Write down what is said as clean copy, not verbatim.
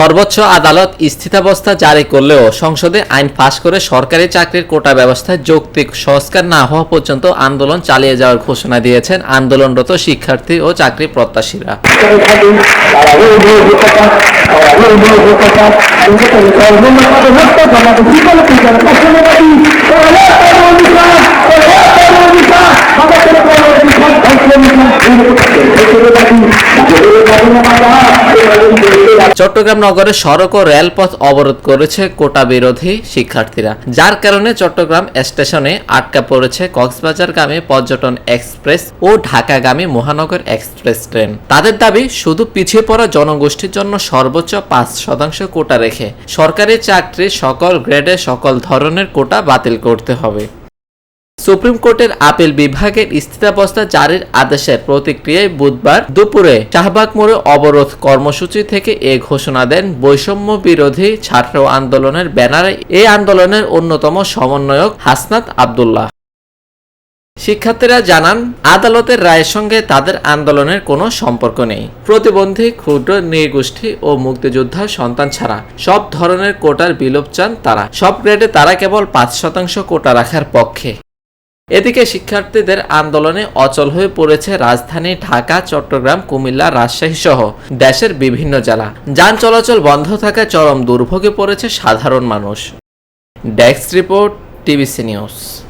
সর্বোচ্চ আদালত স্থিতাবস্থা জারি করলেও সংসদে আইন পাস করে সরকারি চাকরির কোটা ব্যবস্থায় যৌক্তিক সংস্কার না হওয়া পর্যন্ত আন্দোলন চালিয়ে যাওয়ার ঘোষণা দিয়েছেন আন্দোলনরত শিক্ষার্থী ও চাকরি প্রত্যাশীরা। চট্টগ্রাম নগরের সড়ক ও রেলপথ অবরোধ করেছে কোটা বিরোধী শিক্ষার্থীরা, যার কারণে চট্টগ্রাম স্টেশনে আটকা পড়েছে কক্সবাজারগামী পর্যটন এক্সপ্রেস ও ঢাকাগামী মহানগর এক্সপ্রেস ট্রেন। তাদের দাবি, শুধু পিছিয়ে পড়া জনগোষ্ঠীর জন্য সর্বোচ্চ 5% কোটা রেখে সরকারি চাকরির সকল গ্রেডে সকল ধরনের কোটা বাতিল করতে হবে। সুপ্রিম কোর্টের আপিল বিভাগের স্থিতাবস্থা জারির আদেশের প্রতিক্রিয়ায় বুধবার দুপুরে শাহবাগ মোড়ে অবরোধ কর্মসূচি থেকে এ ঘোষণা দেন বৈষম্য বিরোধী ছাত্র আন্দোলনের ব্যানারে এই আন্দোলনের অন্যতম সমন্বয়ক হাসনাত আব্দুল্লাহ। শিক্ষার্থীরা জানান, আদালতের রায়ের সঙ্গে তাদের আন্দোলনের কোনো সম্পর্ক নেই। প্রতিবন্ধী, ক্ষুদ্র নৃগোষ্ঠী ও মুক্তিযোদ্ধার সন্তান ছাড়া সব ধরনের কোটার বিলোপ চান তারা। সব গ্রেডে তারা কেবল 5% কোটা রাখার পক্ষে। এদিকে শিক্ষার্থীদের আন্দোলনে অচল হয়ে পড়েছে রাজধানী ঢাকা, চট্টগ্রাম, কুমিল্লা, রাজশাহী সহ দেশের বিভিন্ন জেলা। যান চলাচল বন্ধ থাকায় চরম দুর্ভোগে পড়েছে সাধারণ মানুষ। Desk report, TBC news.